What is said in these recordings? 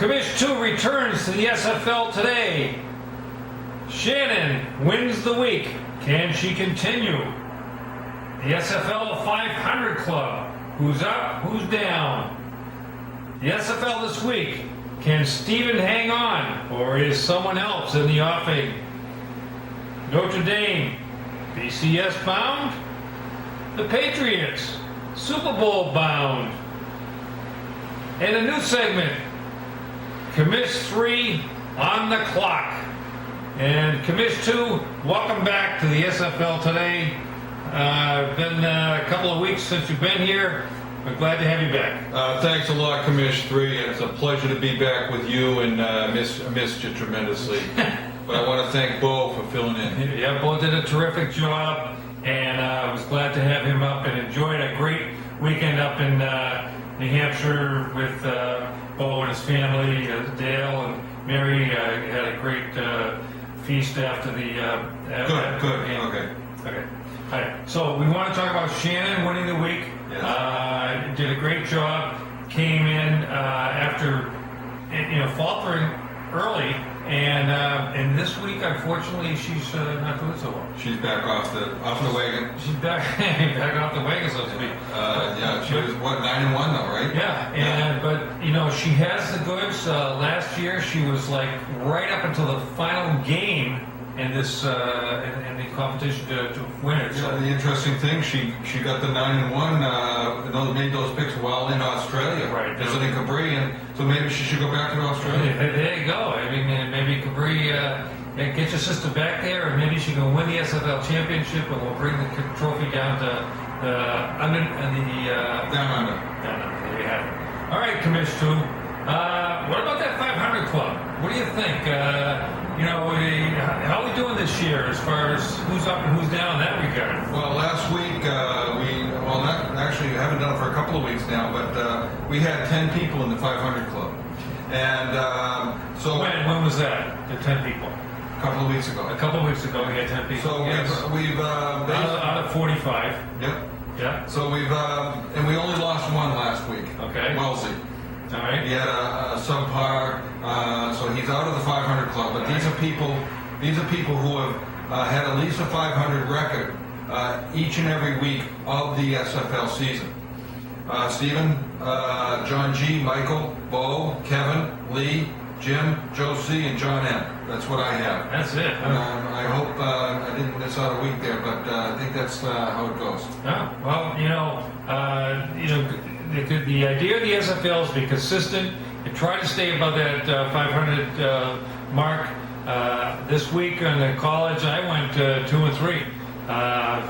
Commish 2 returns to the SFL Today. Shannon wins the week. Can she continue? The SFL 500 Club. Who's up? Who's down? The SFL this week. Can Steven hang on, or is someone else in the offing? Notre Dame, BCS bound? The Patriots, Super Bowl bound. And a new segment, Commish 3 on the clock. And Commish 2, welcome back to the SFL Today. Been a couple of weeks since you've been here. I'm glad to have you back. Thanks a lot, Commish 3. It's a pleasure to be back with you, and missed you tremendously. But I want to thank Bo for filling in. Yeah, Bo did a terrific job, and I was glad to have him up and enjoyed a great weekend up in New Hampshire with Bo and his family. Dale and Mary had a great feast after the Good. game. Okay. All right. So we want to talk about Shannon winning the week. Yes. Did a great job. Came in after faltering early, and this week, unfortunately, she's not doing so well. She's back off the wagon. She's back off the wagon, so to speak. Yeah, she was 9-1 though, right? Yeah, but she has the goods. Last year, she was like right up until the final game in this in the competition to win it. Yeah, the interesting thing, she got the 9-1. Made those picks while in Australia, right? Visiting Capri, and so maybe she should go back to Australia. There you go. I mean, maybe Capri. Get your sister back there, and maybe she can win the SFL championship, and we'll bring the trophy down to down under. Down under. There you have it. All right, Commish 2. What about that 500 club? What do you think? How are we doing this year as far as who's up and who's down in that regard? Well, last week we haven't done it for a couple of weeks now, but we had 10 people in the 500 club, and so when was that? The 10 people. A couple of weeks ago. A couple of weeks ago, we had 10 people. So we've out of 45. Yep. Yeah. So and we only lost one last week. Okay. Wellesley. All right. He had a subpar, so he's out of the 500 club. But these are people who have had at least a 500 record each and every week of the SFL season. Stephen, John G, Michael, Bo, Kevin, Lee, Jim, Joe C, and John M. That's what I have. That's it. I hope I didn't miss out a week there, but I think that's how it goes. Oh, well, the idea of the SFL is to be consistent and try to stay above that 500 mark. This week in the college, I went 2 and 3.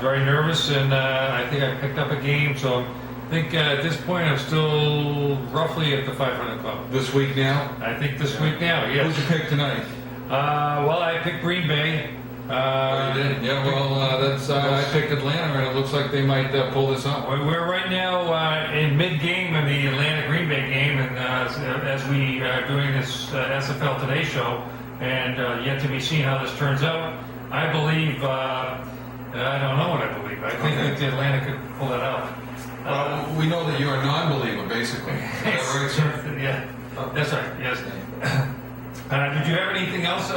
Very nervous, and I think I picked up a game. So I think at this point, I'm still roughly at the 500 club. This week now? I think this week now, yes. Who'd you pick tonight? Well, I picked Green Bay. You did? Yeah, well, I picked Atlanta, and it looks like they might pull this off. We're right now in mid-game in the Atlanta-Green Bay game, and as we are doing this SFL Today show, and yet to be seen how this turns out. I believe, I don't know what I believe. I think that Atlanta could pull it out. Well, we know that you're a non-believer, basically. Is that right, sir? Yeah, that's right, yes. Did you have anything else? The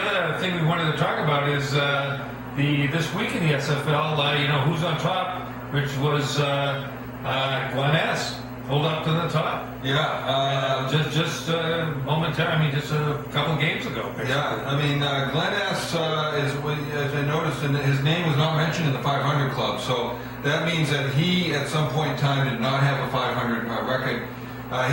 other thing we wanted to talk about is this week in the SFL, who's on top, which was Glen S. Pulled up to the top. Yeah. Just momentarily, just a couple games ago. Basically. Yeah, I mean, Glen S. As I noticed, and his name was not mentioned in the 500 club, so that means that he, at some point in time, did not have a 500 record.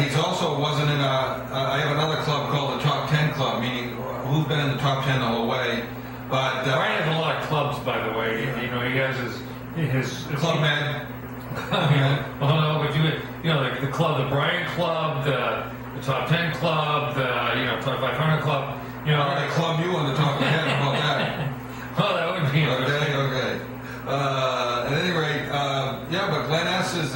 He's also wasn't in I have another club called the Top 10 Club, meaning who's been in the top 10 the whole way. But Brian has a lot of clubs, by the way. He has his Club Med. Well, no, but like the club, the Brian Club, the Top 10 Club, the Top 500 Club. I'm going to club you on the top of the head. How about that? Well, that would be okay. At any rate, but Glen S. is.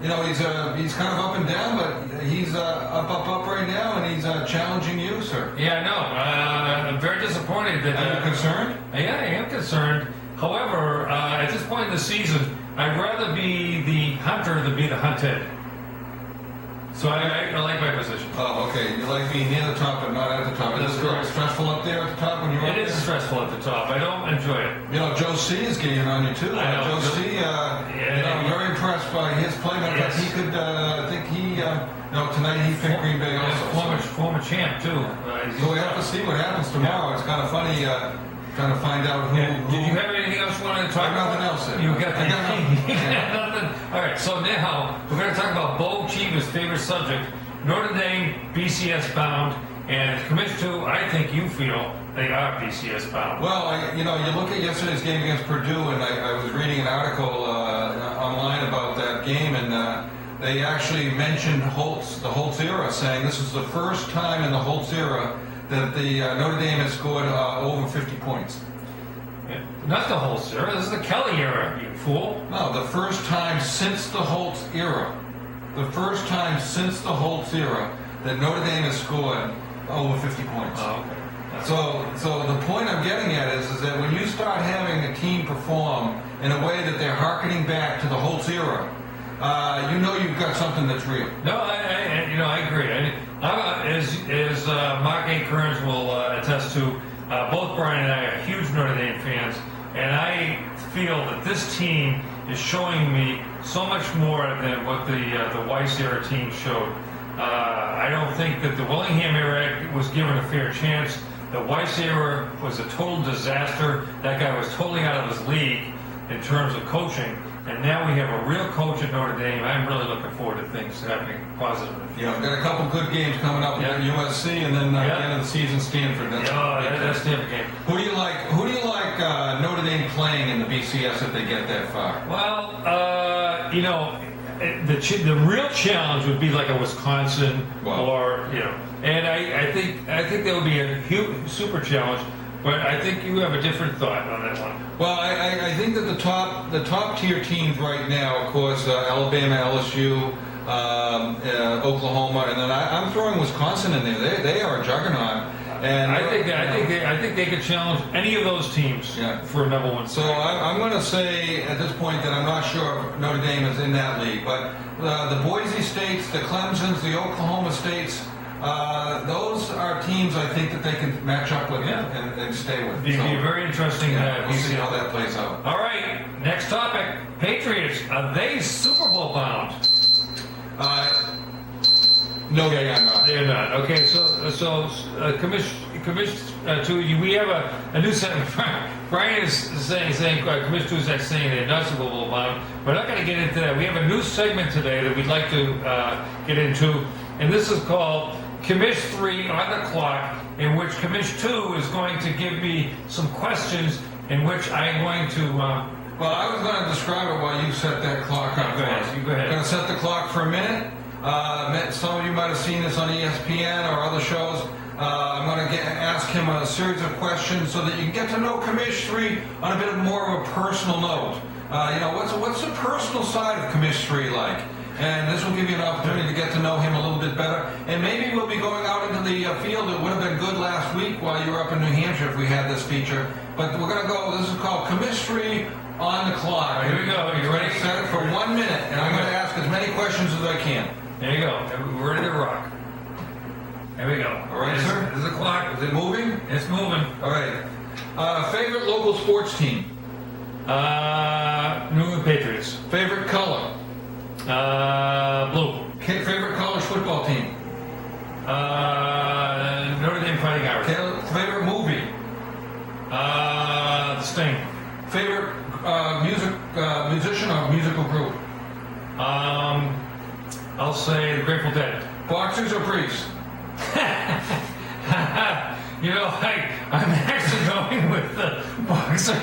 He's kind of up and down, but he's up right now, and he's challenging you, sir. Yeah, I know. I'm very disappointed that. Are you concerned? Yeah, I am concerned. However, at this point in the season, I'd rather be the hunter than be the hunted. So I like my position. Oh, okay. You like being near the top but not at the top. That's Is it correct. stressful up there at the top when you're up It is there? stressful at the top. I don't enjoy it. You know, Joe C is getting on you too. I know. Joe C, I'm very impressed by his play. Matter of fact, Yes. he could, I think he, tonight he picked Green Bay also. Former champ too. So we have to see what happens tomorrow. It's kind of funny trying to find out who. Did you have anything else you wanted to talk I got about? nothing else. You got I got nothing. You got nothing. All right. So now we're going to talk about Bo Chiva's favorite subject: Notre Dame BCS bound, and Commish too. I think you feel they are BCS bound. Well, you look at yesterday's game against Purdue, and I was reading an article online about that game, and they actually mentioned the Holtz era, saying this is the first time in the Holtz era that the Notre Dame has scored over 50 points. Not the Holtz era. This is the Kelly era, you fool. No, the first time since the Holtz era. The first time since the Holtz era that Notre Dame has scored over 50 points. Oh, okay. So the point I'm getting at is that when you start having a team perform in a way that they're hearkening back to the Holtz era, you've got something that's real. No, I agree. As Mark A. Kearns will attest to, both Brian and I are huge Notre Dame fans, and I feel that this team is showing me so much more than what the Weiss era team showed. I don't think that the Willingham era was given a fair chance. The Weiss era was a total disaster. That guy was totally out of his league in terms of coaching. And now we have a real coach at Notre Dame. I'm really looking forward to things happening positive. Yeah, we've got a couple good games coming up at USC, and then at the end of the season, Stanford. That's the other game. Who do you like? Who do you like Notre Dame playing in the BCS if they get that far? Well, the real challenge would be like a Wisconsin and I think that would be a huge super challenge. But I think you have a different thought on that one. Well, I think that the top tier teams right now, of course, Alabama, LSU, Oklahoma, and then I'm throwing Wisconsin in there. They are a juggernaut. And I think they could challenge any of those teams for number one. So I'm going to say at this point that I'm not sure if Notre Dame is in that league, but the Boise States, the Clemsons, the Oklahoma States. Those are teams I think that they can match up with and stay with. It'd be very interesting. We'll see how that plays out. All right, next topic. Patriots, are they Super Bowl bound? No, they are not. They're not. Okay, so we have a new segment. Brian is saying Commish 2 is saying they're not Super Bowl bound. We're not going to get into that. We have a new segment today that we'd like to get into, and this is called Commish 3 on the clock, in which Commish 2 is going to give me some questions in which I'm going to... well, I was going to describe it while you set that clock up. Go ahead. You go ahead. I'm going to set the clock for a minute. Some of you might have seen this on ESPN or other shows. I'm going to ask him a series of questions so that you can get to know Commish 3 on a bit more of a personal note. What's the personal side of Commish 3 like? And this will give you an opportunity to get to know him a little bit better. And maybe we'll be going out into the field. It would have been good last week while you were up in New Hampshire if we had this feature. But we're going to go, this is called Commish 3 on the clock. Here we go. You ready? Set it for 1 minute. And I'm going to ask as many questions as I can. There you go. We're ready to rock. There we go. All right, sir. This is the clock. Is it moving? It's moving. All right. Favorite local sports team? New England Patriots. Favorite color? Blue. Favorite college football team? Notre Dame Fighting Irish. Favorite movie? The Sting. Favorite musician or musical group? I'll say the Grateful Dead. Boxers or priests? I'm actually going with the boxer.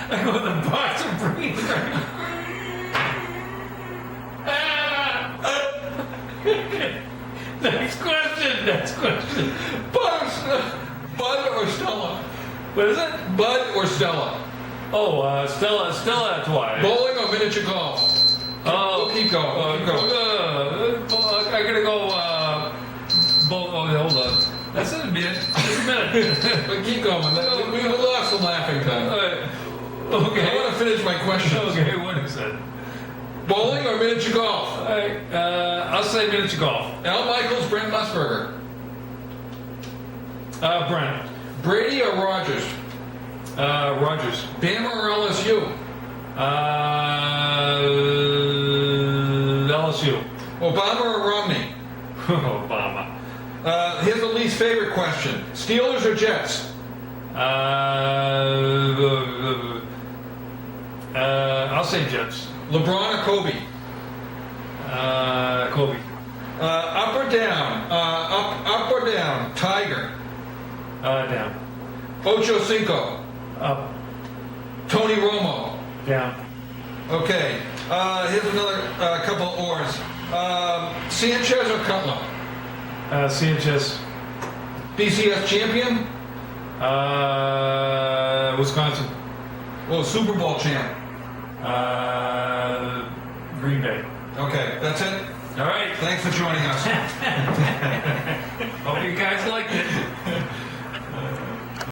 I go with the boxer priest. Next question. Bud or Stella? What is it? Bud or Stella? Oh, Stella, that's why. Bowling or miniature golf? Oh, keep going. I'm gonna go. Hold on. That's it. Just a minute. But keep going. We lost some laughing time. Okay. I want to finish my question. Okay. What is it? Bowling or miniature golf? All right, I'll say miniature golf. Al Michaels, Brent Musburger. Brent. Brady or Rogers? Rogers. Bama or LSU? LSU. Obama or Romney? Obama. Here's the least favorite question. Steelers or Jets? I'll say Jets. LeBron or Kobe? Kobe. Up or down? Up or down? Tiger. Down. Ocho Cinco. Up. Tony Romo. Down. Okay. Here's another couple of ors. Sanchez or Cutler? Sanchez. BCS champion? Wisconsin. Well, Super Bowl champ. Green Bay. Okay, that's it. All right. Thanks for joining us. Hope you guys liked it.